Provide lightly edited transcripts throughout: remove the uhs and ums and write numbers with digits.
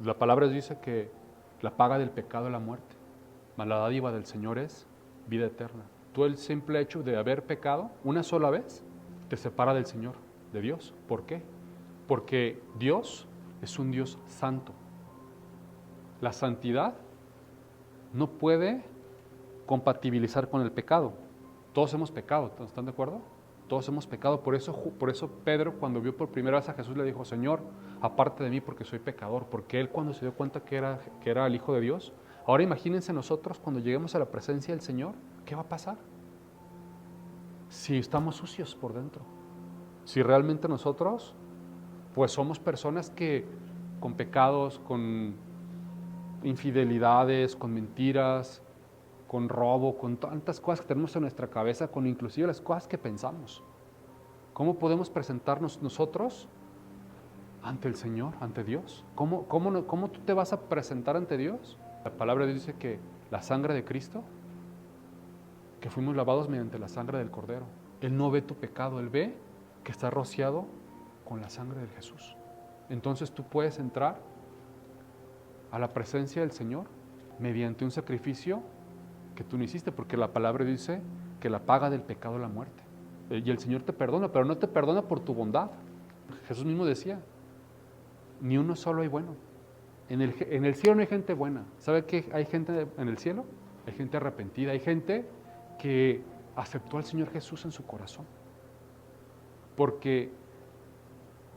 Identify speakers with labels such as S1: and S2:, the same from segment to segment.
S1: La palabra dice que la paga del pecado es la muerte, mas la dádiva del Señor es vida eterna. Tú el simple hecho de haber pecado una sola vez te separa del Señor, de Dios. ¿Por qué? Porque Dios es un Dios santo. La santidad no puede compatibilizar con el pecado. Todos hemos pecado, ¿están de acuerdo? Todos hemos pecado, por eso Pedro cuando vio por primera vez a Jesús le dijo, Señor, aparte de mí porque soy pecador, porque él cuando se dio cuenta que era el Hijo de Dios. Ahora imagínense nosotros cuando lleguemos a la presencia del Señor, ¿qué va a pasar? Si estamos sucios por dentro, si realmente nosotros pues somos personas que con pecados, con infidelidades, con mentiras, con robo, con tantas cosas que tenemos en nuestra cabeza, con inclusive las cosas que pensamos. ¿Cómo podemos presentarnos nosotros ante el Señor, ante Dios? ¿Cómo tú te vas a presentar ante Dios? La palabra de Dios dice que la sangre de Cristo, que fuimos lavados mediante la sangre del Cordero. Él no ve tu pecado, Él ve que está rociado con la sangre de Jesús. Entonces tú puedes entrar a la presencia del Señor mediante un sacrificio que tú no hiciste, porque la palabra dice que la paga del pecado es la muerte. Y el Señor te perdona, pero no te perdona por tu bondad. Jesús mismo decía, ni uno solo hay bueno. En el cielo no hay gente buena. ¿Sabe qué hay gente en el cielo? Hay gente arrepentida, hay gente que aceptó al Señor Jesús en su corazón. Porque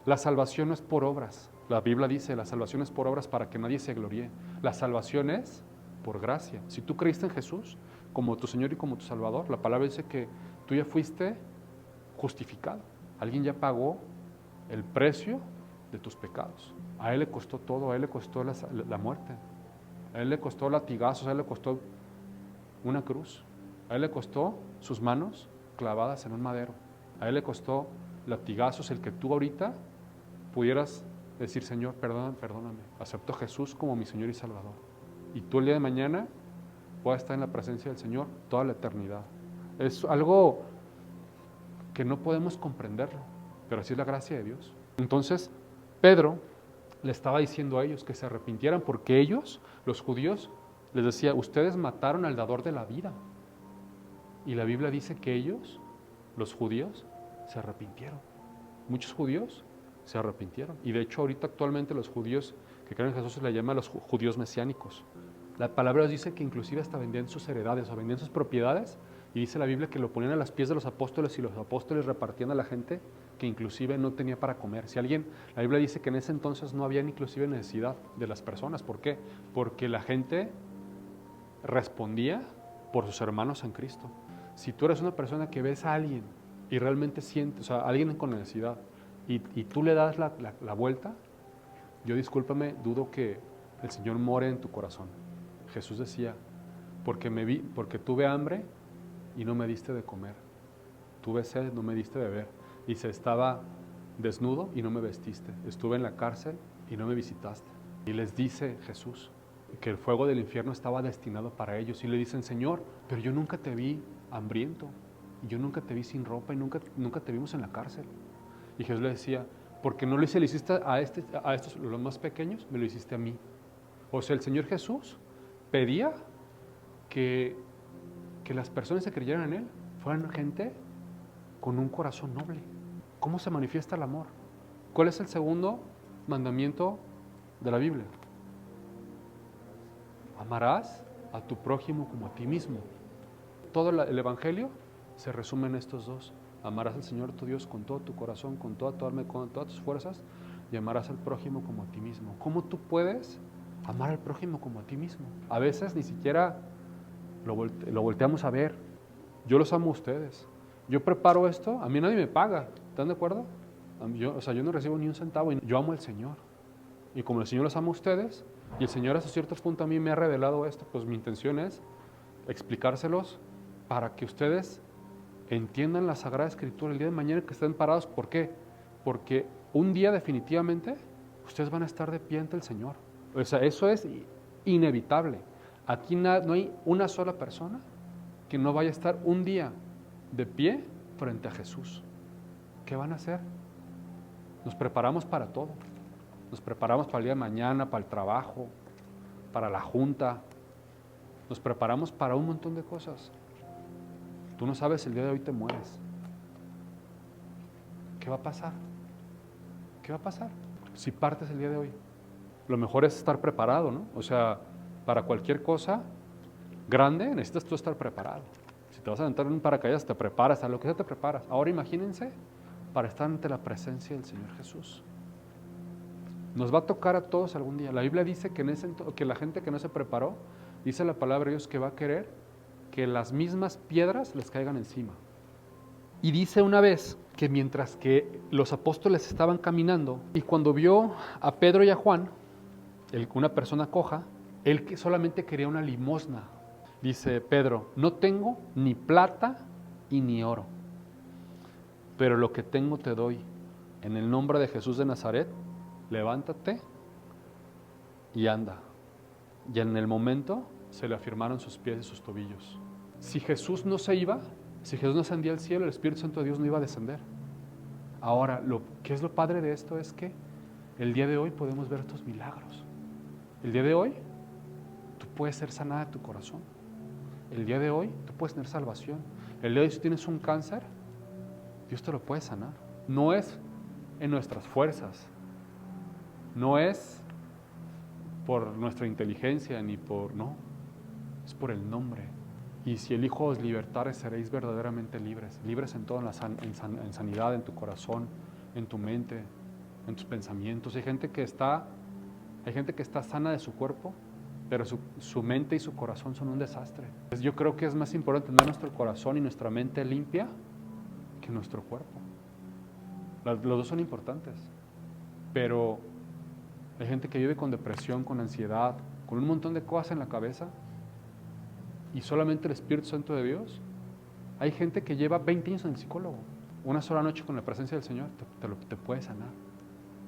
S1: la salvación no es por obras. La Biblia dice, la salvación es por obras para que nadie se gloríe. La salvación es por gracia. Si tú creíste en Jesús como tu Señor y como tu Salvador, la palabra dice que tú ya fuiste justificado. Alguien ya pagó el precio de tus pecados. A Él le costó todo, a Él le costó la muerte. A Él le costó latigazos, a Él le costó una cruz. A Él le costó sus manos clavadas en un madero. A Él le costó latigazos el que tú ahorita pudieras decir, Señor, perdóname. Acepto a Jesús como mi Señor y Salvador. Y tú el día de mañana puedas estar en la presencia del Señor toda la eternidad. Es algo que no podemos comprenderlo, pero así es la gracia de Dios. Entonces, Pedro le estaba diciendo a ellos que se arrepintieran porque ellos, los judíos, les decía, ustedes mataron al dador de la vida. Y la Biblia dice que ellos, los judíos, se arrepintieron. Muchos judíos se arrepintieron. Y de hecho ahorita actualmente los judíos que creen en Jesús se les llama los judíos mesiánicos. La palabra dice que inclusive hasta vendían sus heredades o vendían sus propiedades y dice la Biblia que lo ponían a los pies de los apóstoles y los apóstoles repartían a la gente que inclusive no tenía para comer. La Biblia dice que en ese entonces no había inclusive necesidad de las personas. ¿Por qué? Porque la gente respondía por sus hermanos en Cristo. Si tú eres una persona que ves a alguien y realmente sientes, o sea, a alguien con necesidad, y tú le das la vuelta, yo discúlpame, dudo que el Señor more en tu corazón. Jesús decía, porque tuve hambre y no me diste de comer, tuve sed, no me diste de beber. Dice, estaba desnudo y no me vestiste, estuve en la cárcel y no me visitaste. Y les dice Jesús que el fuego del infierno estaba destinado para ellos. Y le dicen, Señor, pero yo nunca te vi hambriento, y yo nunca te vi sin ropa, y nunca te vimos en la cárcel. Y Jesús le decía, porque no le hiciste a estos, los más pequeños, me lo hiciste a mí. O sea, el Señor Jesús pedía que las personas que creyeran en Él fueran gente con un corazón noble. ¿Cómo se manifiesta el amor? ¿Cuál es el segundo mandamiento de la Biblia? Amarás a tu prójimo como a ti mismo. Todo el Evangelio se resume en estos dos. Amarás al Señor tu Dios con todo tu corazón, con toda tu alma y con todas tus fuerzas, y amarás al prójimo como a ti mismo. ¿Cómo tú puedes amar al prójimo como a ti mismo? A veces ni siquiera lo volteamos a ver. Yo los amo a ustedes. Yo preparo esto, a mí nadie me paga. ¿Están de acuerdo? Yo no recibo ni un centavo y yo amo al Señor. Y como el Señor los ama a ustedes, y el Señor hasta cierto punto a mí me ha revelado esto, pues mi intención es explicárselos para que ustedes entiendan la Sagrada Escritura el día de mañana que estén parados. ¿Por qué? Porque un día definitivamente ustedes van a estar de pie ante el Señor. O sea, eso es inevitable. Aquí no hay una sola persona que no vaya a estar un día de pie frente a Jesús. ¿Qué van a hacer? Nos preparamos para todo. nos preparamos para el día de mañana, para el trabajo, para la junta, nos preparamos para un montón de cosas. Tú no sabes, el día de hoy te mueres. ¿Qué va a pasar? ¿Qué va a pasar si partes el día de hoy? Lo mejor es estar preparado, ¿no? O sea, para cualquier cosa grande necesitas tú estar preparado. Si te vas a aventar en un paracaídas, te preparas, a lo que sea te preparas. Ahora imagínense para estar ante la presencia del Señor Jesús. Nos va a tocar a todos algún día. La Biblia dice que la gente que no se preparó, dice la palabra de Dios que va a querer que las mismas piedras les caigan encima. Y dice una vez que mientras que los apóstoles estaban caminando, y cuando vio a Pedro y a Juan, una persona coja, él que solamente quería una limosna. Dice Pedro, no tengo ni plata y ni oro, pero lo que tengo te doy. En el nombre de Jesús de Nazaret, levántate y anda. Y en el momento se le afirmaron sus pies y sus tobillos. Si Jesús no se iba, si Jesús no ascendía al cielo, el Espíritu Santo de Dios no iba a descender. Ahora, ¿qué es lo padre de esto? Es que el día de hoy podemos ver estos milagros. El día de hoy, tú puedes ser sanada de tu corazón. El día de hoy, tú puedes tener salvación. El día de hoy, si tienes un cáncer, Dios te lo puede sanar. No es en nuestras fuerzas, no es por nuestra inteligencia, no, es por el nombre. Y si el Hijo os libertare, seréis verdaderamente libres, libres en todo, en sanidad, en tu corazón, en tu mente, en tus pensamientos. Hay gente que está sana de su cuerpo, pero su mente y su corazón son un desastre. Yo creo que es más importante tener nuestro corazón y nuestra mente limpia que nuestro cuerpo. Los dos son importantes, pero hay gente que vive con depresión, con ansiedad, con un montón de cosas en la cabeza, y solamente el Espíritu Santo de Dios. Hay gente que lleva 20 años en el psicólogo. Una sola noche con la presencia del Señor te puede sanar.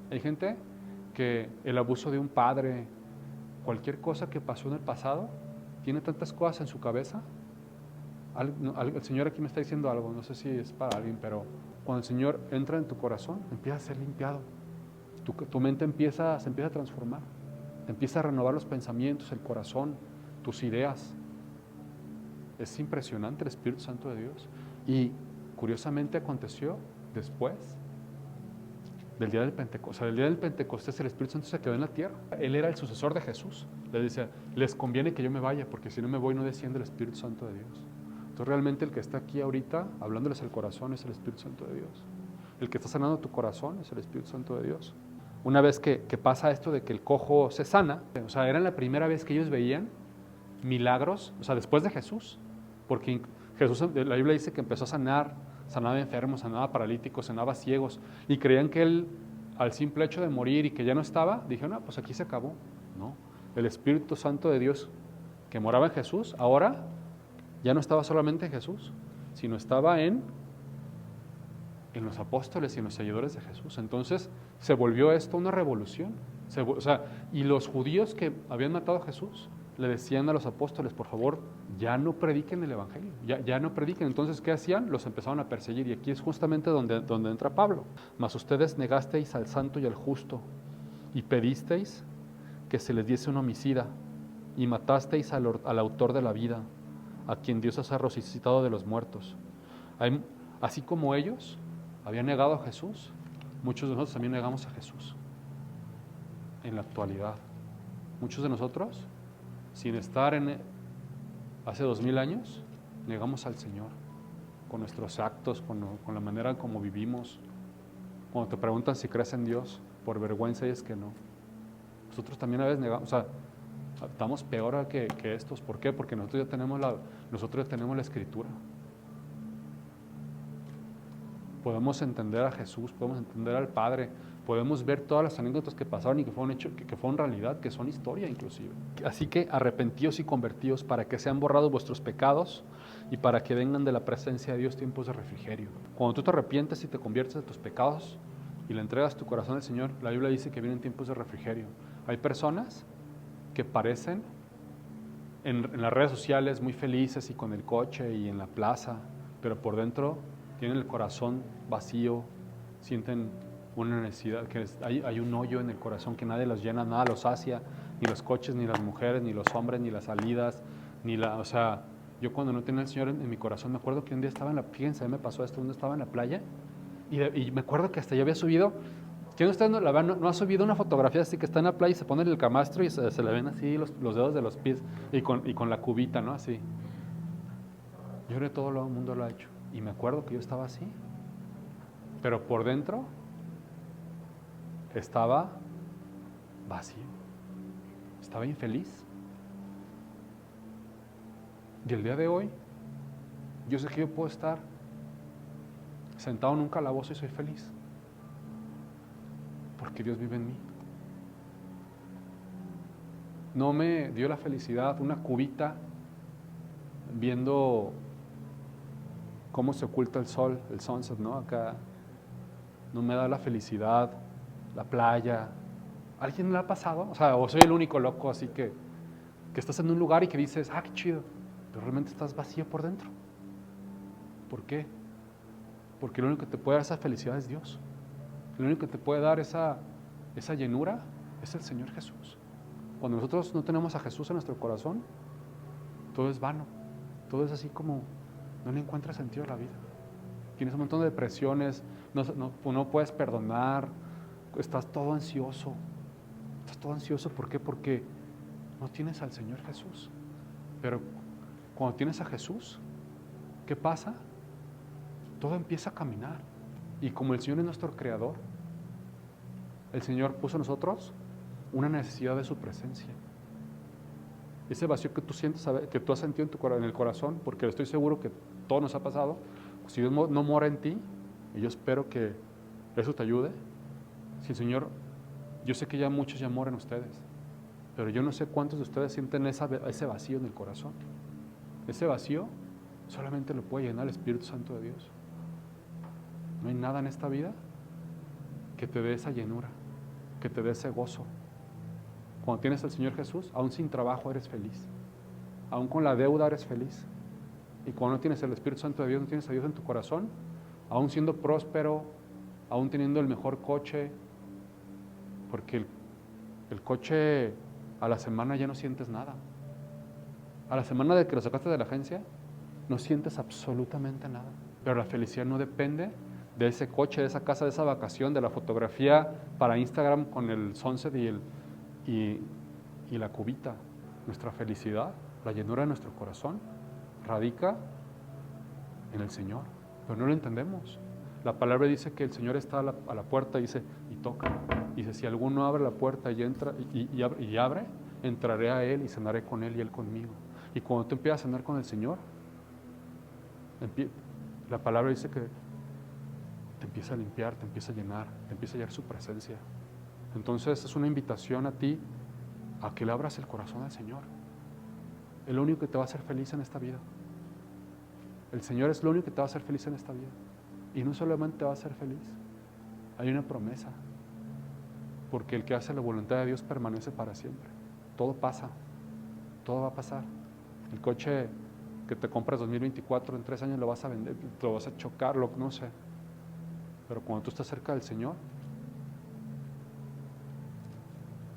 S1: Hay gente que el abuso de un padre, cualquier cosa que pasó en el pasado, tiene tantas cosas en su cabeza. El Señor aquí me está diciendo algo, no sé si es para alguien, pero cuando el Señor entra en tu corazón, empieza a ser limpiado. Tu mente se empieza a transformar, empieza a renovar los pensamientos, el corazón, tus ideas. Es impresionante el Espíritu Santo de Dios. Y curiosamente aconteció después del día del Pentecostés. O sea, el día del Pentecostés el Espíritu Santo se quedó en la tierra. Él era el sucesor de Jesús. Le decía, les conviene que yo me vaya, porque si no me voy no desciende el Espíritu Santo de Dios. Entonces realmente el que está aquí ahorita hablándoles al corazón es el Espíritu Santo de Dios. El que está sanando tu corazón es el Espíritu Santo de Dios. Una vez que pasa esto de que el cojo se sana, o sea, era la primera vez que ellos veían milagros, o sea, después de Jesús, porque Jesús, la Biblia dice que empezó a sanaba enfermos, sanaba paralíticos, sanaba ciegos, y creían que él, al simple hecho de morir y que ya no estaba, dijeron, no, pues aquí se acabó. No, el Espíritu Santo de Dios que moraba en Jesús, ahora ya no estaba solamente en Jesús, sino estaba en los apóstoles y en los seguidores de Jesús. Entonces se volvió esto una revolución. Y los judíos que habían matado a Jesús le decían a los apóstoles, por favor, ya no prediquen el Evangelio, ya no prediquen. Entonces, ¿qué hacían? Los empezaron a perseguir, y aquí es justamente donde entra Pablo. Mas ustedes negasteis al santo y al justo, y pedisteis que se les diese un homicida, y matasteis al autor de la vida, a quien Dios ha resucitado de los muertos. Así como ellos habían negado a Jesús, muchos de nosotros también negamos a Jesús en la actualidad. Muchos de nosotros, sin estar hace 2000 años, negamos al Señor con nuestros actos, con la manera en cómo vivimos. Cuando te preguntan si crees en Dios, por vergüenza es que no. Nosotros también a veces negamos, o sea, estamos peor que estos. ¿Por qué? Porque nosotros ya tenemos la Escritura. Podemos entender a Jesús, podemos entender al Padre, podemos ver todas las anécdotas que pasaron y que fueron realidad, que son historia inclusive. Así que arrepentíos y convertíos para que sean borrados vuestros pecados y para que vengan de la presencia de Dios tiempos de refrigerio. Cuando tú te arrepientes y te conviertes de tus pecados y le entregas tu corazón al Señor, la Biblia dice que vienen tiempos de refrigerio. Hay personas que parecen en las redes sociales muy felices y con el coche y en la plaza, pero por dentro tienen el corazón vacío, sienten una necesidad, hay un hoyo en el corazón que nadie los llena, nada los sacia, ni los coches, ni las mujeres, ni los hombres, ni las salidas, o sea, yo cuando no tenía al Señor en mi corazón, me acuerdo que un día estaba fíjense, me pasó esto, un día estaba en la playa, y me acuerdo que hasta yo había subido, ¿quién usted no ha subido una fotografía así que está en la playa y se pone el camastro y se le ven así los dedos de los pies y con la cubita, ¿no? Así. Yo creo que todo el mundo lo ha hecho. Y me acuerdo que yo estaba así. Pero por dentro estaba vacío. Estaba infeliz. Y el día de hoy, yo sé que yo puedo estar sentado en un calabozo y soy feliz. Porque Dios vive en mí. No me dio la felicidad una cubita viendo cómo se oculta el sol, el sunset, ¿no? Acá no me da la felicidad, la playa. ¿Alguien le ha pasado? O sea, o soy el único loco, así que estás en un lugar y que dices, qué chido, pero realmente estás vacío por dentro. ¿Por qué? Porque lo único que te puede dar esa felicidad es Dios. Lo único que te puede dar esa llenura es el Señor Jesús. Cuando nosotros no tenemos a Jesús en nuestro corazón, todo es vano. Todo es así como no le encuentras sentido a la vida. Tienes un montón de depresiones, no puedes perdonar, estás todo ansioso. Estás todo ansioso, ¿por qué? Porque no tienes al Señor Jesús. Pero cuando tienes a Jesús, ¿qué pasa? Todo empieza a caminar. Y como el Señor es nuestro creador, el Señor puso en nosotros una necesidad de su presencia. Ese vacío que tú sientes, que tú has sentido en el corazón, porque estoy seguro que todo nos ha pasado, si Dios no mora en ti, y yo espero que eso te ayude, si el Señor, yo sé que ya muchos ya moran ustedes, pero yo no sé cuántos de ustedes sienten ese vacío en el corazón. Ese vacío solamente lo puede llenar el Espíritu Santo de Dios. No hay nada en esta vida que te dé esa llenura, que te dé ese gozo. Cuando tienes al Señor Jesús, aún sin trabajo eres feliz. Aún con la deuda eres feliz. Y cuando no tienes el Espíritu Santo de Dios, no tienes a Dios en tu corazón, aún siendo próspero, aún teniendo el mejor coche, porque el coche a la semana ya no sientes nada. A la semana de que lo sacaste de la agencia, no sientes absolutamente nada. Pero la felicidad no depende de ese coche, de esa casa, de esa vacación, de la fotografía para Instagram con el sunset y la cubita. Nuestra felicidad, la llenura de nuestro corazón, radica en el Señor, pero no lo entendemos. La palabra dice que el Señor está a la puerta, dice, y toca. Dice, si alguno abre la puerta y entra y abre, entraré a Él y cenaré con Él y Él conmigo. Y cuando tú empiezas a cenar con el Señor, la palabra dice que te empieza a limpiar, te empieza a llenar, te empieza a llenar su presencia. Entonces es una invitación a ti a que le abras el corazón al Señor. Es lo único que te va a hacer feliz en esta vida. El Señor es lo único que te va a hacer feliz en esta vida. Y no solamente te va a hacer feliz, hay una promesa. Porque el que hace la voluntad de Dios permanece para siempre. Todo pasa, todo va a pasar. El coche que te compras 2024, en 3 años lo vas a vender, lo vas a chocar, no sé. Pero cuando tú estás cerca del Señor,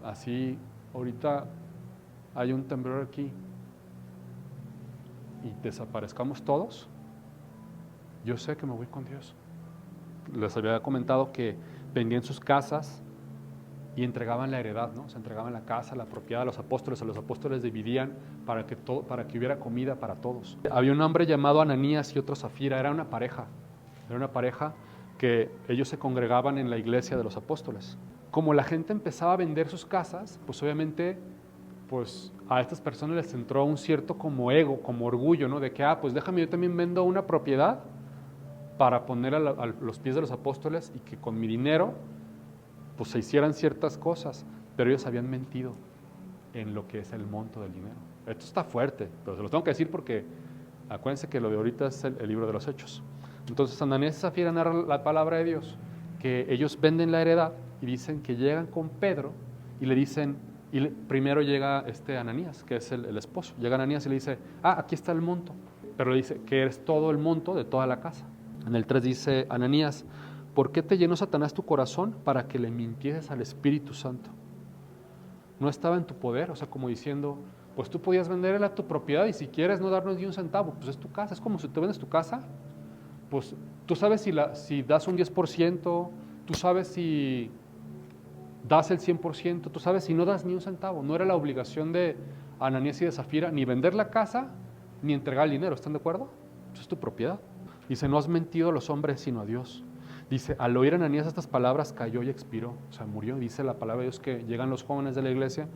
S1: así ahorita hay un temblor aquí y desaparezcamos todos, yo sé que me voy con Dios. Les había comentado que vendían sus casas y entregaban la heredad, ¿no? Se entregaban la casa, la propiedad a los apóstoles dividían para que hubiera comida para todos. Había un hombre llamado Ananías y otro Zafira, era una pareja que ellos se congregaban en la iglesia de los apóstoles. Como la gente empezaba a vender sus casas, pues obviamente pues a estas personas les entró un cierto como ego, como orgullo, ¿no? De que, pues déjame, yo también vendo una propiedad para poner a los pies de los apóstoles y que con mi dinero pues se hicieran ciertas cosas, pero ellos habían mentido en lo que es el monto del dinero. Esto está fuerte, pero se los tengo que decir porque acuérdense que lo de ahorita es el libro de los Hechos. Entonces Ananías y Zafira narran la palabra de Dios, que ellos venden la heredad y dicen que llegan con Pedro y le dicen, primero llega Ananías, que es el esposo, llega Ananías y le dice, aquí está el monto, pero le dice que es todo el monto de toda la casa. En el 3 dice Ananías, ¿por qué te llenó Satanás tu corazón? Para que le mintieses al Espíritu Santo. No estaba en tu poder, o sea, como diciendo, pues tú podías venderle a tu propiedad y si quieres no darnos ni un centavo, pues es tu casa, es como si te vendes tu casa, pues tú sabes si das un 10%, tú sabes si das el 100%, tú sabes si no das ni un centavo. No era la obligación de Ananías y de Zafira ni vender la casa ni entregar el dinero, ¿están de acuerdo? Eso es tu propiedad. Dice, no has mentido a los hombres sino a Dios. Dice, al oír Ananías estas palabras cayó y expiró, o sea, murió. Dice la palabra de Dios que llegan los jóvenes de la iglesia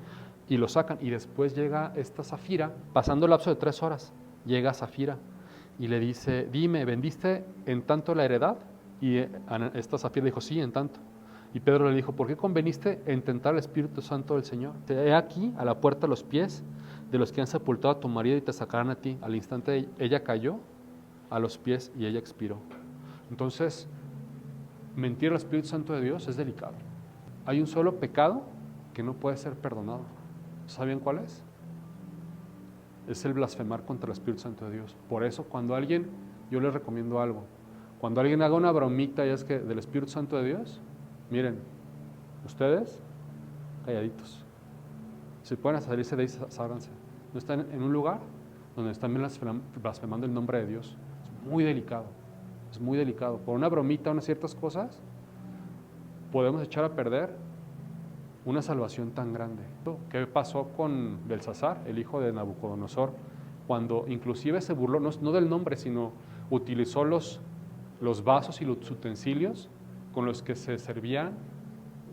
S1: y lo sacan. Y después llega esta Zafira, pasando el lapso de 3 horas, llega Zafira y le dice, dime, ¿vendiste en tanto la heredad? Y esta Zafira dijo, sí, en tanto. Y Pedro le dijo, ¿por qué conveniste en tentar al Espíritu Santo del Señor? He aquí a la puerta los pies de los que han sepultado a tu marido y te sacarán a ti. Al instante ella cayó a los pies y ella expiró. Entonces, mentir al Espíritu Santo de Dios es delicado. Hay un solo pecado que no puede ser perdonado. ¿Saben cuál es? Es el blasfemar contra el Espíritu Santo de Dios. Por eso, cuando alguien, yo les recomiendo algo, cuando alguien haga una bromita y es que del Espíritu Santo de Dios, miren, ustedes, calladitos. Si pueden salirse de ahí, sálganse. No están en un lugar donde están blasfemando el nombre de Dios. Es muy delicado. Es muy delicado. Por una bromita, unas ciertas cosas, podemos echar a perder una salvación tan grande. ¿Qué pasó con Belsasar, el hijo de Nabucodonosor? Cuando inclusive se burló, no del nombre, sino utilizó los vasos y los utensilios con los que se servían,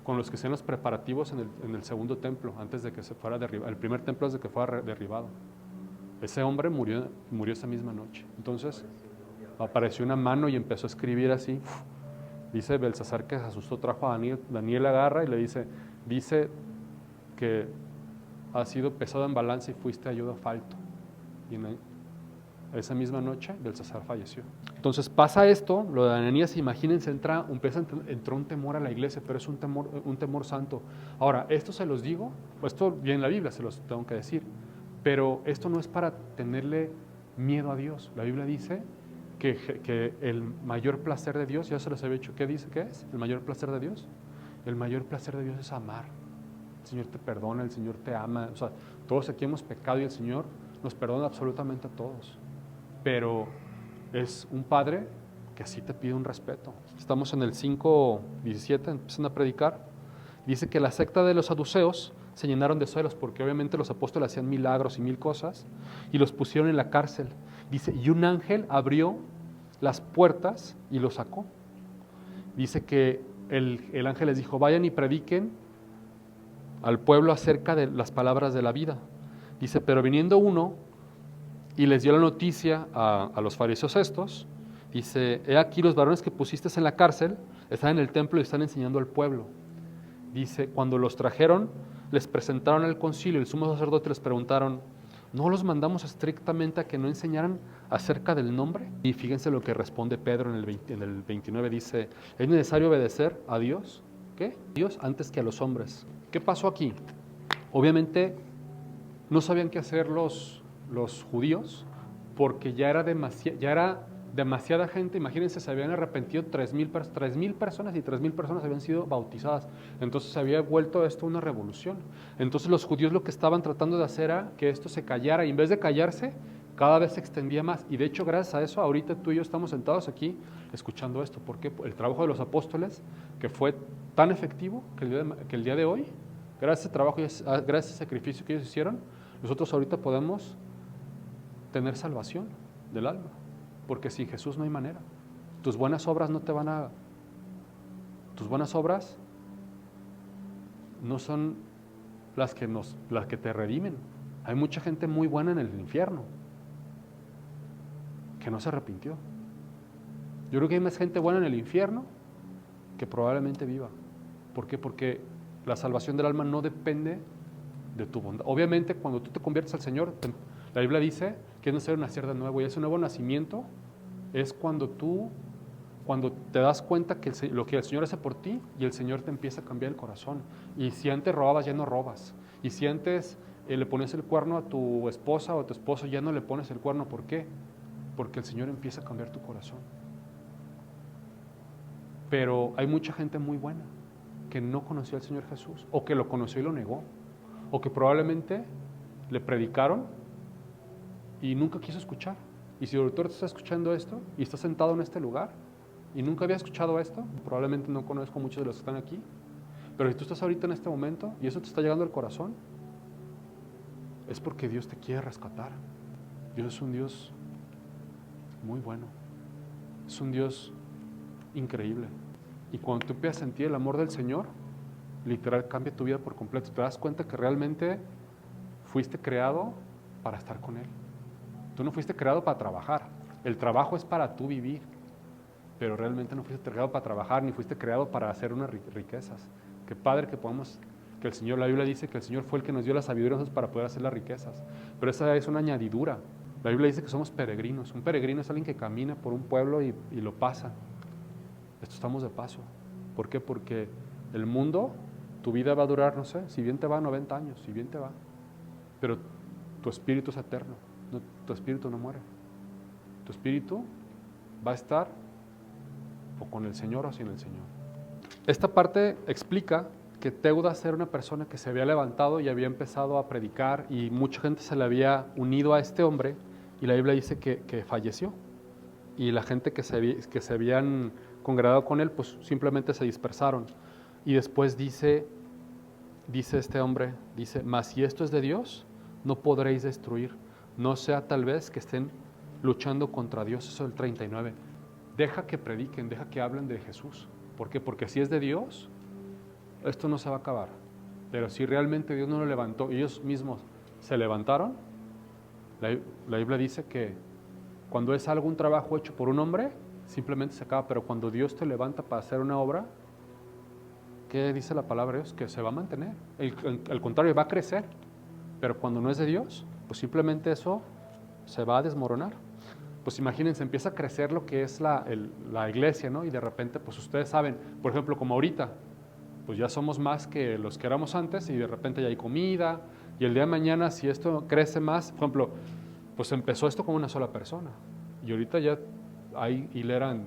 S1: con los que hacían los preparativos en el segundo templo, antes de que se fuera derribado, el primer templo antes de que fuera derribado. Ese hombre murió esa misma noche. Entonces apareció una mano y empezó a escribir así. Dice Belsasar que se asustó, trajo a Daniel. Daniel agarra y le dice que has sido pesado en balanza y fuiste ayuda falto. Y esa misma noche Belsasar falleció. Entonces pasa esto, lo de Ananías, imagínense, entró un temor a la iglesia, pero es un temor santo. Ahora, esto se los digo, esto viene en la Biblia, se los tengo que decir, pero esto no es para tenerle miedo a Dios. La Biblia dice que el mayor placer de Dios, ya se los había dicho, ¿qué dice que es? El mayor placer de Dios. El mayor placer de Dios es amar. El Señor te perdona, el Señor te ama. O sea, todos aquí hemos pecado y el Señor nos perdona absolutamente a todos. Pero es un Padre que sí te pide un respeto. Estamos en el 5:17, empiezan a predicar. Dice que la secta de los saduceos se llenaron de celos porque obviamente los apóstoles hacían milagros y 1000 cosas y los pusieron en la cárcel. Dice, y un ángel abrió las puertas y los sacó. Dice que el ángel les dijo, vayan y prediquen al pueblo acerca de las palabras de la vida. Dice, pero viniendo uno y les dio la noticia a los fariseos estos, dice, he aquí los varones que pusiste en la cárcel están en el templo y están enseñando al pueblo. Dice, cuando los trajeron, les presentaron al concilio, el sumo sacerdote les preguntaron, ¿no los mandamos estrictamente a que no enseñaran acerca del nombre? Y fíjense lo que responde Pedro en el 29, dice, es necesario obedecer a Dios, ¿qué? Dios antes que a los hombres. ¿Qué pasó aquí? Obviamente no sabían qué hacer los judíos porque ya era demasiada gente. Imagínense, se habían arrepentido 3,000 personas y 3,000 personas habían sido bautizadas. Entonces se había vuelto esto una revolución. Entonces los judíos lo que estaban tratando de hacer era que esto se callara y en vez de callarse, cada vez se extendía más. Y de hecho, gracias a eso, ahorita tú y yo estamos sentados aquí escuchando esto. Porque el trabajo de los apóstoles, que fue tan efectivo que el día de hoy, gracias a ese trabajo, gracias a ese sacrificio que ellos hicieron, nosotros ahorita podemos tener salvación del alma. Porque sin Jesús no hay manera. Tus buenas obras tus buenas obras no son las que te redimen. Hay mucha gente muy buena en el infierno que no se arrepintió. Yo creo que hay más gente buena en el infierno que probablemente viva. ¿Por qué? Porque la salvación del alma no depende de tu bondad. Obviamente, cuando tú te conviertes al Señor, la Biblia dice que es necesario nacer de nuevo, y ese nuevo nacimiento es cuando te das cuenta que lo que el Señor hace por ti y el Señor te empieza a cambiar el corazón. Y si antes robabas, ya no robas. Y si antes le ponías el cuerno a tu esposa o a tu esposo, ya no le pones el cuerno. ¿Por qué? Porque el Señor empieza a cambiar tu corazón. Pero hay mucha gente muy buena que no conoció al Señor Jesús, o que lo conoció y lo negó, o que probablemente le predicaron y nunca quiso escuchar. Y si el doctor está escuchando esto y está sentado en este lugar y nunca había escuchado esto, probablemente no conozco muchos de los que están aquí, pero si tú estás ahorita en este momento y eso te está llegando al corazón, es porque Dios te quiere rescatar. Dios es un Dios muy bueno, es un Dios increíble. Y cuando tú empiezas a sentir el amor del Señor, literal cambia tu vida por completo. Te das cuenta que realmente fuiste creado para estar con Él. Tú no fuiste creado para trabajar. El trabajo es para tú vivir, pero realmente no fuiste creado para trabajar, ni fuiste creado para hacer unas riquezas. Qué padre que podamos, que el Señor, la Biblia dice que el Señor fue el que nos dio la sabiduría para poder hacer las riquezas, pero esa es una añadidura. La Biblia dice que somos peregrinos. Un peregrino es alguien que camina por un pueblo y lo pasa. Esto estamos de paso. ¿Por qué? Porque el mundo, tu vida va a durar, no sé, si bien te va 90 años, si bien te va, pero tu espíritu es eterno, tu espíritu no muere. Tu espíritu va a estar o con el Señor o sin el Señor. Esta parte explica que Teudas era una persona que se había levantado y había empezado a predicar y mucha gente se le había unido a este hombre y la Biblia dice que falleció. Y la gente que se habían congregado con él, pues simplemente se dispersaron. Y después dice este hombre, dice, mas si esto es de Dios, no podréis destruir. No sea tal vez que estén luchando contra Dios. Eso es el 39. Deja que prediquen, deja que hablen de Jesús. ¿Por qué? Porque si es de Dios, esto no se va a acabar. Pero si realmente Dios no lo levantó, ellos mismos se levantaron, la Biblia dice que cuando es algún trabajo hecho por un hombre, simplemente se acaba. Pero cuando Dios te levanta para hacer una obra, ¿qué dice la palabra de Dios? Que se va a mantener. Al contrario, va a crecer. Pero cuando no es de Dios, pues simplemente eso se va a desmoronar. Pues imagínense, empieza a crecer lo que es la iglesia, ¿no? Y de repente, pues ustedes saben, por ejemplo, como ahorita, pues ya somos más que los que éramos antes y de repente ya hay comida. Y el día de mañana, si esto crece más, por ejemplo, pues empezó esto con una sola persona. Y ahorita ya hay hilera,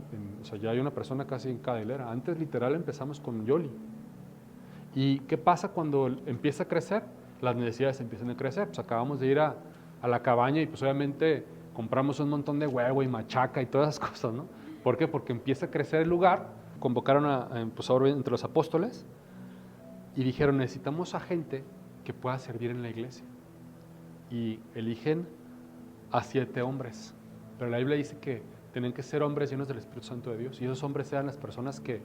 S1: o sea, ya hay una persona casi en cada hilera. Antes literal empezamos con Yoli. ¿Y qué pasa cuando empieza a crecer? Las necesidades empiezan a crecer. Pues acabamos de ir a la cabaña y pues obviamente compramos un montón de huevo y machaca y todas esas cosas, ¿no? ¿Por qué? Porque empieza a crecer el lugar. Convocaron pues ahora entre los apóstoles y dijeron, necesitamos a gente que pueda servir en la iglesia. Y eligen a 7 hombres. Pero la Biblia dice que tienen que ser hombres llenos del Espíritu Santo de Dios. Y esos hombres eran las personas que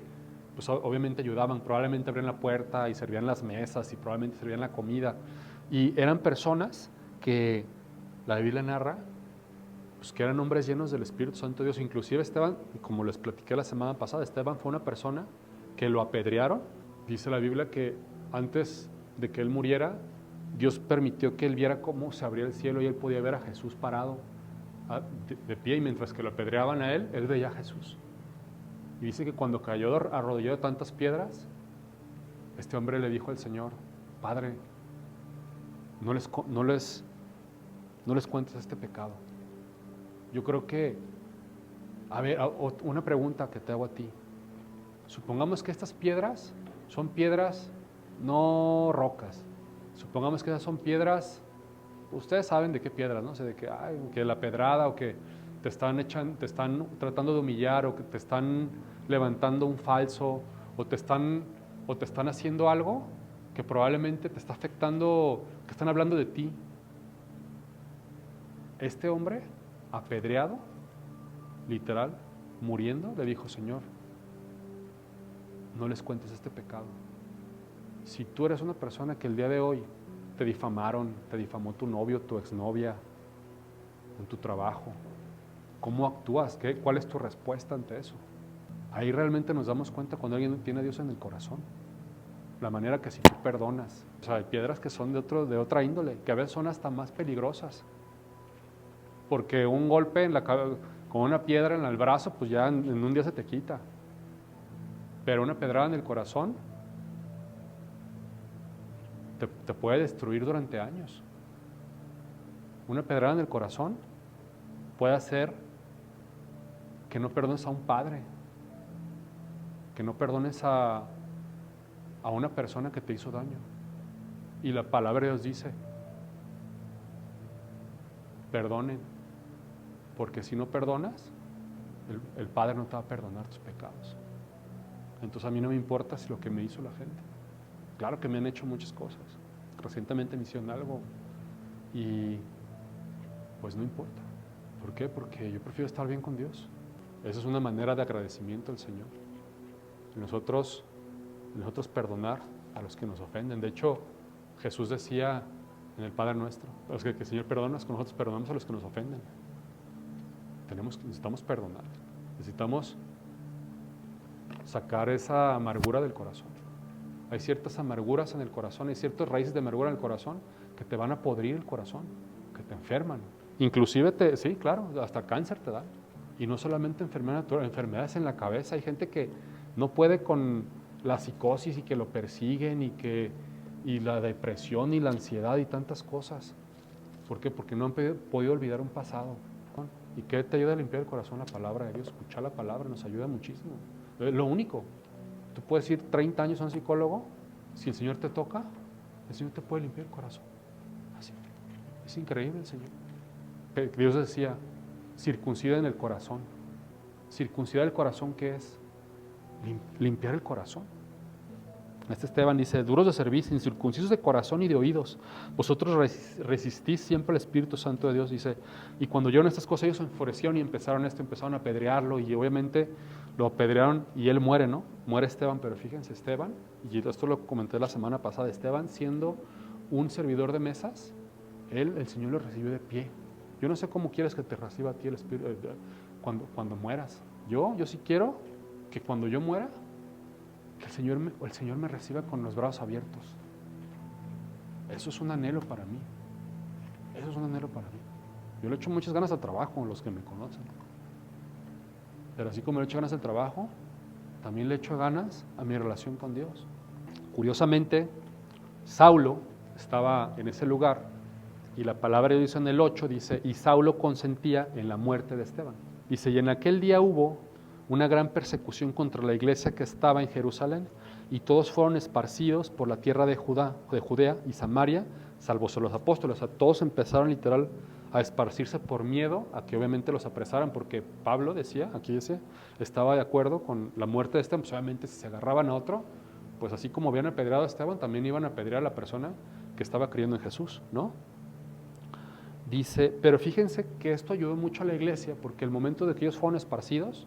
S1: pues obviamente ayudaban, probablemente abrían la puerta y servían las mesas y probablemente servían la comida. Y eran personas que la Biblia narra pues que eran hombres llenos del Espíritu Santo de Dios. Inclusive Esteban, como les platiqué la semana pasada, Esteban fue una persona que lo apedrearon. Dice la Biblia que antes de que él muriera, Dios permitió que él viera cómo se abría el cielo y él podía ver a Jesús parado de pie, y mientras que lo apedreaban a él veía a Jesús. Y dice que cuando cayó arrodillado de tantas piedras, este hombre le dijo al Señor, Padre, no les cuentes este pecado. Yo creo que, a ver, una pregunta que te hago a ti. Supongamos que estas piedras son piedras, no rocas. Supongamos que esas son piedras, ustedes saben de qué piedras, ¿no? O sea, de que la pedrada o que te están tratando de humillar o que te están levantando un falso o te están haciendo algo que probablemente te está afectando, que están hablando de ti. Este hombre, apedreado, literal, muriendo, le dijo, Señor, no les cuentes este pecado. Si tú eres una persona que el día de hoy te difamaron, te difamó tu novio, tu exnovia, en tu trabajo, ¿cómo actúas? ¿Cuál es tu respuesta ante eso? Ahí realmente nos damos cuenta cuando alguien tiene a Dios en el corazón. La manera que si tú perdonas. O sea, hay piedras que son de otra índole, que a veces son hasta más peligrosas. Porque un golpe con una piedra en el brazo, pues ya en un día se te quita. Pero una pedrada en el corazón te puede destruir durante años. Una pedrada en el corazón puede hacer que no perdones a un padre, que no perdones a una persona que te hizo daño. Y la palabra de Dios dice, perdonen, porque si no perdonas, el Padre no te va a perdonar tus pecados. Entonces a mí no me importa si lo que me hizo la gente. Claro que me han hecho muchas cosas. Recientemente me hicieron algo y pues no importa. ¿Por qué? Porque yo prefiero estar bien con Dios. Esa es una manera de agradecimiento al Señor. Nosotros perdonar a los que nos ofenden. De hecho, Jesús decía en el Padre Nuestro, que el Señor perdona, que nosotros perdonamos a los que nos ofenden. Necesitamos perdonar. Necesitamos sacar esa amargura del corazón. Hay ciertas amarguras en el corazón, hay ciertas raíces de amargura en el corazón que te van a podrir el corazón, que te enferman. Inclusive, sí, claro, hasta cáncer te da. Y no solamente enfermedades en la cabeza. Hay gente que no puede con la psicosis y que lo persiguen y la depresión y la ansiedad y tantas cosas. ¿Por qué? Porque no han podido olvidar un pasado. ¿Y qué te ayuda a limpiar el corazón? La palabra de Dios. Escuchar la palabra nos ayuda muchísimo. Lo único. Tú puedes ir 30 años a un psicólogo, si el Señor te toca, el Señor te puede limpiar el corazón. Así. Es increíble el Señor. Dios decía, circuncida en el corazón. Circuncidar el corazón, ¿qué es? Limpiar el corazón. Esteban dice, duros de servicio, incircuncisos de corazón y de oídos. Vosotros resistís siempre al Espíritu Santo de Dios, dice. Y cuando oyeron estas cosas, ellos se enfurecieron y empezaron a apedrearlo. Y obviamente lo apedrearon y él muere, ¿no? Muere Esteban, pero fíjense, Esteban, y esto lo comenté la semana pasada, Esteban siendo un servidor de mesas, el Señor lo recibió de pie. Yo no sé cómo quieres que te reciba a ti el Espíritu cuando mueras. Yo sí quiero que cuando yo muera, que el Señor me reciba con los brazos abiertos. Eso es un anhelo para mí. Eso es un anhelo para mí. Yo le echo muchas ganas al trabajo, los que me conocen. Pero así como le echo ganas al trabajo, también le echo ganas a mi relación con Dios. Curiosamente, Saulo estaba en ese lugar y la palabra de Dios en el 8 dice, y Saulo consentía en la muerte de Esteban. Dice, y en aquel día hubo una gran persecución contra la iglesia que estaba en Jerusalén, y todos fueron esparcidos por la tierra de Judea y Samaria, salvo los apóstoles. O sea, todos empezaron literal a esparcirse por miedo a que obviamente los apresaran, porque Pablo estaba de acuerdo con la muerte de Esteban. Pues obviamente si se agarraban a otro, pues así como habían apedreado a Esteban, también iban a apedrear a la persona que estaba creyendo en Jesús, ¿no? Dice, pero fíjense que esto ayudó mucho a la iglesia, porque el momento de que ellos fueron esparcidos,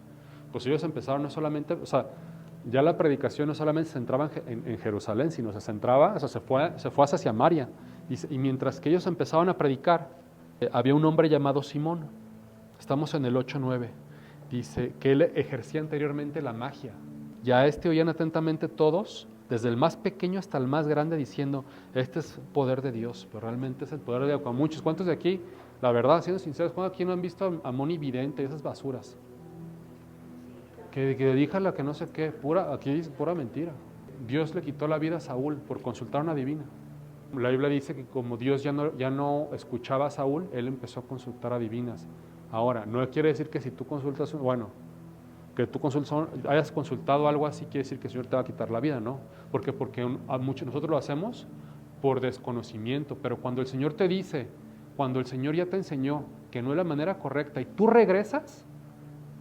S1: pues ellos empezaron no solamente, o sea, ya la predicación no solamente se centraba en Jerusalén, sino se centraba, o sea, se fue hacia Samaria. Y mientras que ellos empezaban a predicar, había un hombre llamado Simón. Estamos en el 8:9. Dice que él ejercía anteriormente la magia. Ya oían atentamente todos, desde el más pequeño hasta el más grande, diciendo, este es poder de Dios, pero realmente es el poder de Dios. Con muchos, ¿cuántos de aquí, la verdad, siendo sinceros, cuántos de aquí no han visto a Moni Vidente y esas basuras? Que díjala que no sé qué, aquí dice pura mentira. Dios le quitó la vida a Saúl por consultar a una divina. La Biblia dice que como Dios ya no escuchaba a Saúl, él empezó a consultar a divinas. Ahora, no quiere decir que si tú consultas, que tú hayas consultado algo así, quiere decir que el Señor te va a quitar la vida, ¿no? Porque nosotros lo hacemos por desconocimiento, pero cuando el Señor te dice, cuando el Señor ya te enseñó que no es la manera correcta y tú regresas,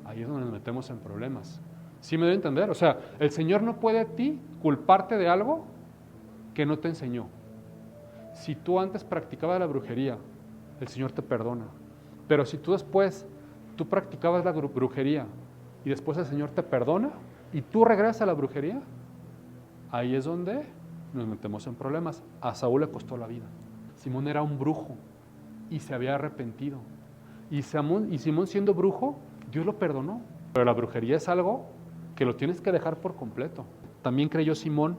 S1: ahí es donde nos metemos en problemas. ¿Sí me doy a entender? O sea, el Señor no puede a ti culparte de algo que no te enseñó. Si tú antes practicabas la brujería, el Señor te perdona. Pero si tú practicabas la brujería y después el Señor te perdona y tú regresas a la brujería, ahí es donde nos metemos en problemas. A Saúl le costó la vida. Simón era un brujo y se había arrepentido. Y Simón siendo brujo, Dios lo perdonó. Pero la brujería es algo que lo tienes que dejar por completo. También creyó Simón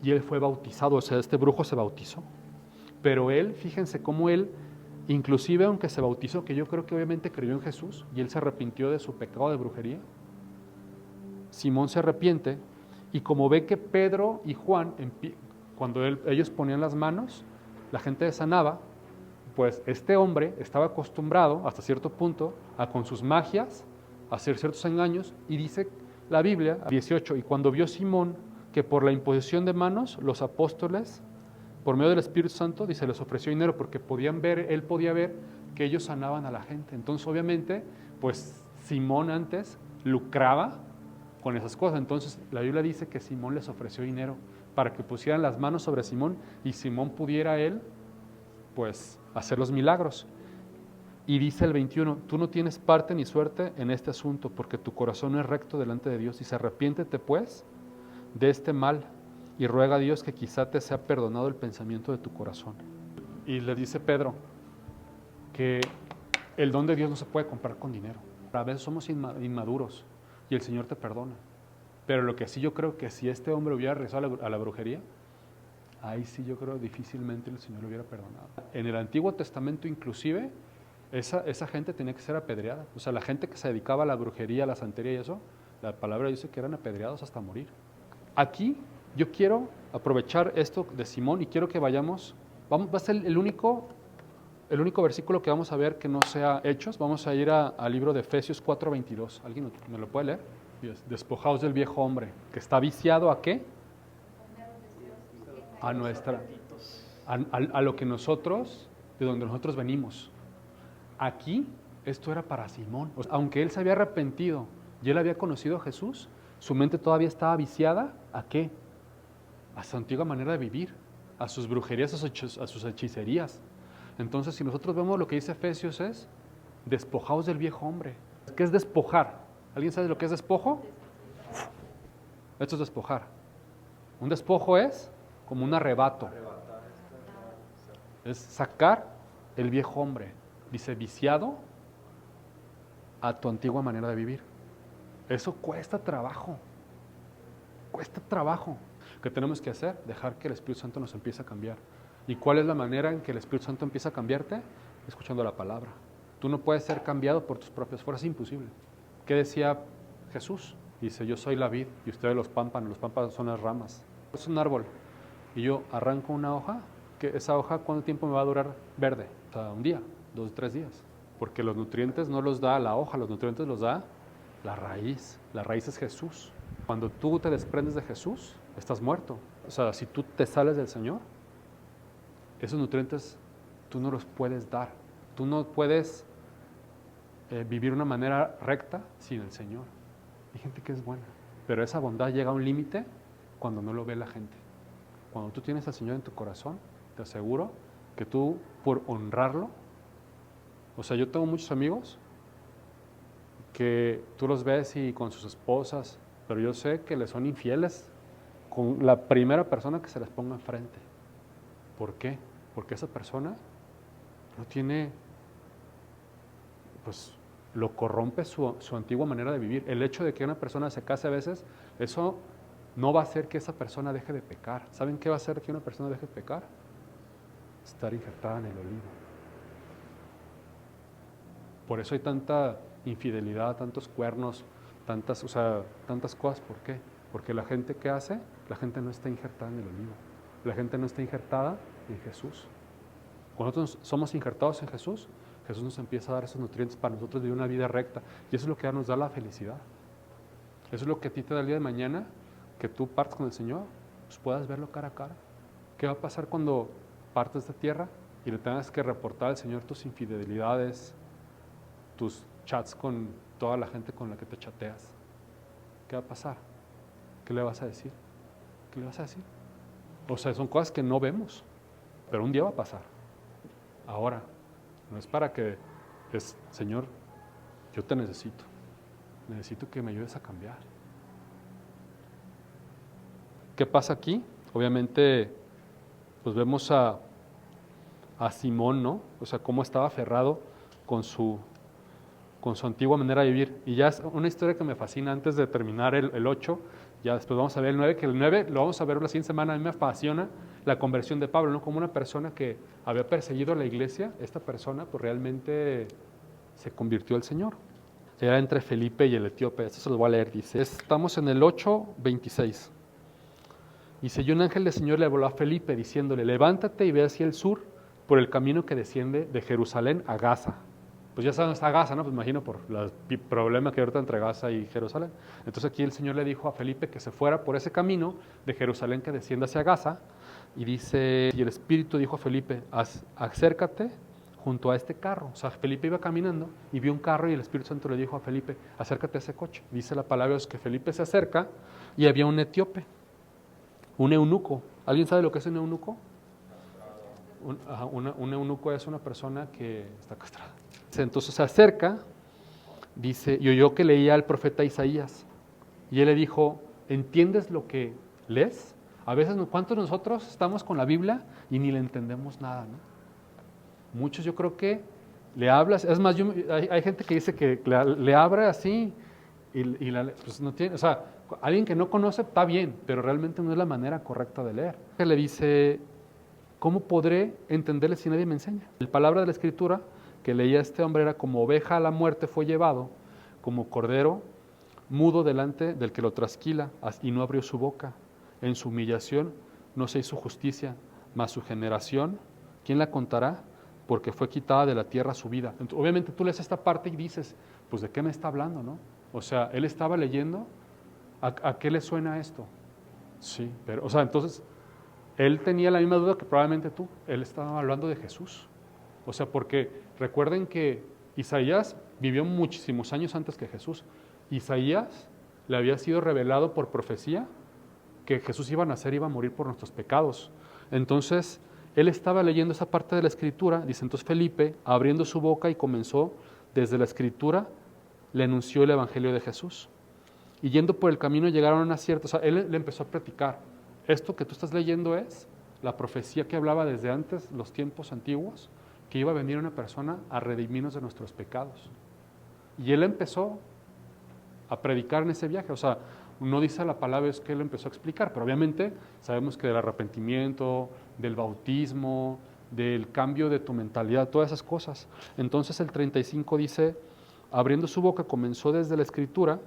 S1: y él fue bautizado, o sea, este brujo se bautizó. Pero él, fíjense cómo él, inclusive aunque se bautizó, que yo creo que obviamente creyó en Jesús y él se arrepintió de su pecado de brujería, Simón se arrepiente y como ve que Pedro y Juan, cuando ellos ponían las manos, la gente sanaba, pues este hombre estaba acostumbrado hasta cierto punto a con sus magias hacer ciertos engaños y dice la Biblia, 18, y cuando vio Simón que por la imposición de manos los apóstoles, por medio del Espíritu Santo, dice, les ofreció dinero porque él podía ver que ellos sanaban a la gente. Entonces, obviamente, pues Simón antes lucraba con esas cosas. Entonces, la Biblia dice que Simón les ofreció dinero para que pusieran las manos sobre Simón y Simón pudiera él, pues, hacer los milagros. Y dice el 21, tú no tienes parte ni suerte en este asunto, porque tu corazón no es recto delante de Dios. Y arrepiéntete, pues, de este mal, y ruega a Dios que quizá te sea perdonado el pensamiento de tu corazón. Y le dice Pedro que el don de Dios no se puede comprar con dinero. A veces somos inmaduros y el Señor te perdona. Pero lo que sí yo creo que si este hombre hubiera regresado a la brujería, ahí sí yo creo difícilmente el Señor lo hubiera perdonado. En el Antiguo Testamento inclusive, esa gente tenía que ser apedreada. O sea, la gente que se dedicaba a la brujería, a la santería y eso, la palabra dice que eran apedreados hasta morir. Aquí yo quiero aprovechar esto de Simón y quiero que vayamos, va a ser el único versículo que vamos a ver que no sea Hechos. Vamos a ir al libro de Efesios 4:22. ¿Alguien me lo puede leer? Despojaos del viejo hombre, que está viciado ¿a qué? A lo que nosotros, de donde nosotros venimos. Aquí, esto era para Simón. O sea, aunque él se había arrepentido y él había conocido a Jesús, su mente todavía estaba viciada ¿a qué? A su antigua manera de vivir, a sus brujerías, a sus hechicerías. Entonces, si nosotros vemos lo que dice Efesios es, despojaos del viejo hombre. ¿Qué es despojar? ¿Alguien sabe lo que es despojo? Esto es despojar. Un despojo es como un arrebato. Es sacar el viejo hombre. Dice, viciado a tu antigua manera de vivir. Eso cuesta trabajo. Cuesta trabajo. ¿Qué tenemos que hacer? Dejar que el Espíritu Santo nos empiece a cambiar. ¿Y cuál es la manera en que el Espíritu Santo empieza a cambiarte? Escuchando la palabra. Tú no puedes ser cambiado por tus propias fuerzas, es imposible. ¿Qué decía Jesús? Dice, yo soy la vid y ustedes los pámpanos son las ramas. Es un árbol y yo arranco una hoja, que esa hoja, ¿cuánto tiempo me va a durar verde? O sea, un día, 2, 3 días. Porque los nutrientes no los da la hoja, los nutrientes los da la raíz. La raíz es Jesús. Cuando tú te desprendes de Jesús, estás muerto. O sea, si tú te sales del Señor, esos nutrientes tú no los puedes dar. Tú no puedes vivir de una manera recta sin el Señor. Hay gente que es buena, pero esa bondad llega a un límite cuando no lo ve la gente. Cuando tú tienes al Señor en tu corazón, te aseguro que tú, por honrarlo, o sea, yo tengo muchos amigos que tú los ves y con sus esposas, pero yo sé que les son infieles con la primera persona que se les ponga enfrente. ¿Por qué? Porque esa persona no tiene, pues lo corrompe su antigua manera de vivir. El hecho de que una persona se case a veces, eso no va a hacer que esa persona deje de pecar. ¿Saben qué va a hacer que una persona deje de pecar? Estar injertada en el olivo. Por eso hay tanta infidelidad, tantos cuernos, tantas cosas. ¿Por qué? Porque la gente que hace, la gente no está injertada en el olivo. La gente no está injertada en Jesús. Cuando nosotros somos injertados en Jesús, Jesús nos empieza a dar esos nutrientes para nosotros vivir una vida recta. Y eso es lo que nos da la felicidad. Eso es lo que a ti te da el día de mañana, que tú partes con el Señor, pues puedas verlo cara a cara. ¿Qué va a pasar cuando partes de esta tierra y le tengas que reportar al Señor tus infidelidades, tus chats con toda la gente con la que te chateas? ¿Qué va a pasar? ¿Qué le vas a decir? ¿Qué le vas a decir? O sea, son cosas que no vemos, pero un día va a pasar. Ahora, no es para que, Señor, yo te necesito que me ayudes a cambiar. ¿Qué pasa aquí? Obviamente, pues vemos a Simón, ¿no? O sea, cómo estaba aferrado con su antigua manera de vivir. Y ya es una historia que me fascina antes de terminar el 8, ya después vamos a ver el 9, que el 9 lo vamos a ver la siguiente semana. A mí me apasiona la conversión de Pablo, ¿no? Como una persona que había perseguido a la iglesia, esta persona pues realmente se convirtió al Señor. Era entre Felipe y el etíope. Esto se lo voy a leer, dice. Estamos en el 8:26. Dice, y un ángel del Señor le habló a Felipe diciéndole, levántate y ve hacia el sur por el camino que desciende de Jerusalén a Gaza. pues ya saben, está Gaza, ¿no? Pues imagino por el problema que hay ahorita entre Gaza y Jerusalén. Entonces aquí el Señor le dijo a Felipe que se fuera por ese camino de Jerusalén que descienda hacia Gaza. Y dice, y el Espíritu dijo a Felipe, acércate junto a este carro. O sea, Felipe iba caminando y vio un carro y el Espíritu Santo le dijo a Felipe, acércate a ese coche. Dice la palabra es que Felipe se acerca y había un etíope, un eunuco. ¿Alguien sabe lo que es un eunuco? Un eunuco es una persona que está castrada. Entonces se acerca, dice, y oyó que leía al profeta Isaías. Y él le dijo, ¿entiendes lo que lees? A veces, ¿cuántos de nosotros estamos con la Biblia y ni le entendemos nada, ¿no? Muchos yo creo que le hablas, es más, hay gente que dice que le abre así pues no tiene, o sea, alguien que no conoce está bien, pero realmente no es la manera correcta de leer. Le dice, ¿cómo podré entenderle si nadie me enseña? La palabra de la Escritura que leía este hombre era como oveja a la muerte fue llevado, como cordero mudo delante del que lo trasquila y no abrió su boca. En su humillación no se hizo justicia, mas su generación, ¿quién la contará? Porque fue quitada de la tierra su vida. Entonces, obviamente tú lees esta parte y dices, pues ¿de qué me está hablando, no? O sea, él estaba leyendo, ¿a qué le suena esto? Sí, pero, o sea, entonces, él tenía la misma duda que probablemente tú. Él estaba hablando de Jesús. O sea, porque recuerden que Isaías vivió muchísimos años antes que Jesús. Isaías le había sido revelado por profecía que Jesús iba a nacer y iba a morir por nuestros pecados. Entonces, él estaba leyendo esa parte de la Escritura, dice entonces Felipe, abriendo su boca y comenzó desde la Escritura, le anunció el Evangelio de Jesús. Y yendo por el camino llegaron a una cierta, o sea, él le empezó a platicar, esto que tú estás leyendo es la profecía que hablaba desde antes, los tiempos antiguos, que iba a venir una persona a redimirnos de nuestros pecados. Y él empezó a predicar en ese viaje, o sea, no dice la palabra, es que él empezó a explicar, pero obviamente sabemos que del arrepentimiento, del bautismo, del cambio de tu mentalidad, todas esas cosas. Entonces el 35 dice, abriendo su boca comenzó desde la Escritura,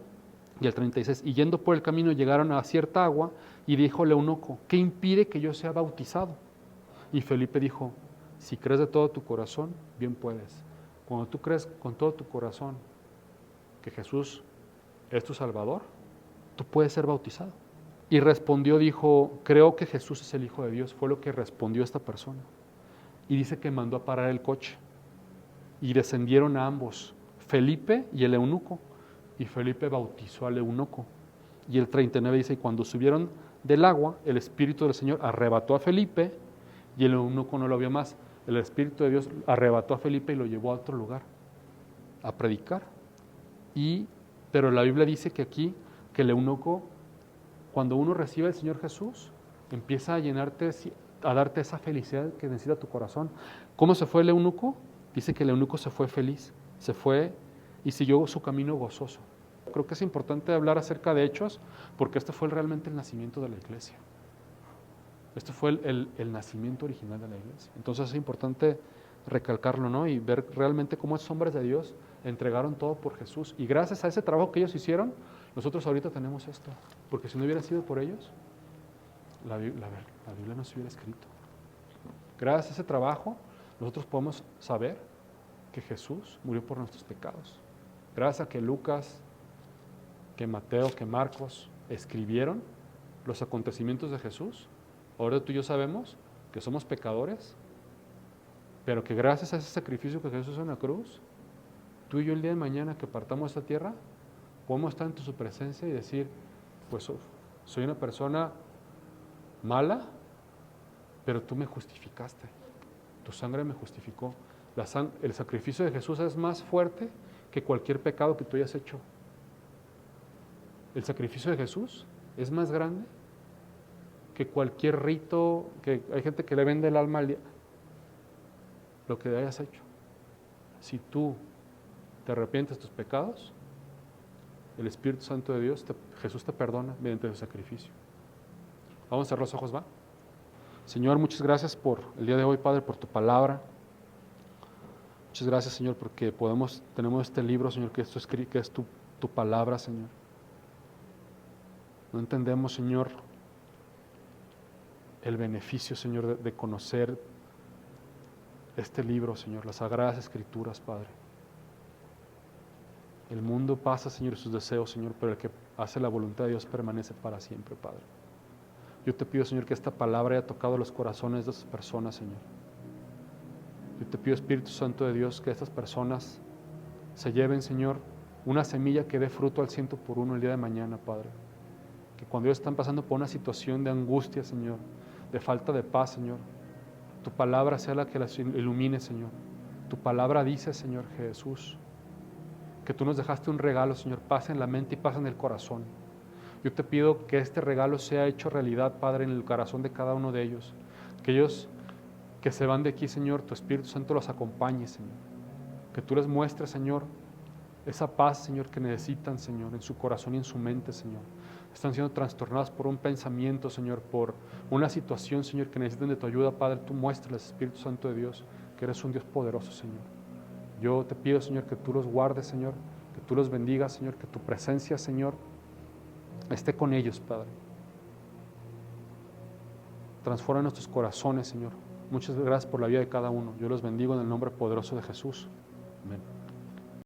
S1: y el 36, y yendo por el camino llegaron a cierta agua, y dijo el eunuco, ¿qué impide que yo sea bautizado? Y Felipe dijo, si crees de todo tu corazón, bien puedes. Cuando tú crees con todo tu corazón que Jesús es tu Salvador, tú puedes ser bautizado. Y respondió, dijo, creo que Jesús es el Hijo de Dios. Fue lo que respondió esta persona. Y dice que mandó a parar el coche. Y descendieron a ambos, Felipe y el eunuco. Y Felipe bautizó al eunuco. Y el 39 dice, y cuando subieron del agua, el Espíritu del Señor arrebató a Felipe y el eunuco no lo vio más. El Espíritu de Dios arrebató a Felipe y lo llevó a otro lugar a predicar. Pero la Biblia dice que aquí, que el eunuco, cuando uno recibe al Señor Jesús, empieza a llenarte, a darte esa felicidad que necesita tu corazón. ¿Cómo se fue el eunuco? Dice que el eunuco se fue feliz, se fue y siguió su camino gozoso. Creo que es importante hablar acerca de hechos, porque este fue realmente el nacimiento de la iglesia. Este fue el nacimiento original de la iglesia. Entonces es importante recalcarlo, ¿no? Y ver realmente cómo esos hombres de Dios entregaron todo por Jesús. Y gracias a ese trabajo que ellos hicieron, nosotros ahorita tenemos esto. Porque si no hubiera sido por ellos, la Biblia no se hubiera escrito. Gracias a ese trabajo, nosotros podemos saber que Jesús murió por nuestros pecados. Gracias a que Lucas, que Mateo, que Marcos escribieron los acontecimientos de Jesús, ahora tú y yo sabemos que somos pecadores, pero que gracias a ese sacrificio que Jesús hizo en la cruz, tú y yo el día de mañana que partamos de esta tierra, podemos estar en tu presencia y decir, pues soy una persona mala, pero tú me justificaste, tu sangre me justificó. El sacrificio de Jesús es más fuerte que cualquier pecado que tú hayas hecho. El sacrificio de Jesús es más grande que cualquier rito, que hay gente que le vende el alma al diablo, lo que hayas hecho. Si tú te arrepientes de tus pecados, el Espíritu Santo de Dios, Jesús te perdona mediante su sacrificio. Vamos a cerrar los ojos, ¿va? Señor, muchas gracias por el día de hoy, Padre, por tu palabra. Muchas gracias, Señor, porque tenemos este libro, Señor, que es tu palabra, Señor. No entendemos, Señor, el beneficio, Señor, de conocer este libro, Señor, las Sagradas Escrituras, Padre. El mundo pasa, Señor, y sus deseos, Señor, pero el que hace la voluntad de Dios permanece para siempre, Padre. Yo te pido, Señor, que esta palabra haya tocado los corazones de estas personas, Señor. Yo te pido, Espíritu Santo de Dios, que estas personas se lleven, Señor, una semilla que dé fruto al 100 por 1 el día de mañana, Padre. Que cuando ellos están pasando por una situación de angustia, Señor, de falta de paz, Señor, tu palabra sea la que las ilumine, Señor. Tu palabra dice, Señor Jesús, que tú nos dejaste un regalo, Señor, paz en la mente y paz en el corazón. Yo te pido que este regalo sea hecho realidad, Padre, en el corazón de cada uno de ellos. Que ellos que se van de aquí, Señor, tu Espíritu Santo los acompañe, Señor. Que tú les muestres, Señor, esa paz, Señor, que necesitan, Señor, en su corazón y en su mente, Señor. Están siendo trastornadas por un pensamiento, Señor, por una situación, Señor, que necesitan de tu ayuda, Padre. Tú muéstrales, Espíritu Santo de Dios, que eres un Dios poderoso, Señor. Yo te pido, Señor, que tú los guardes, Señor, que tú los bendigas, Señor, que tu presencia, Señor, esté con ellos, Padre. Transforma nuestros corazones, Señor. Muchas gracias por la vida de cada uno. Yo los bendigo en el nombre poderoso de Jesús. Amén.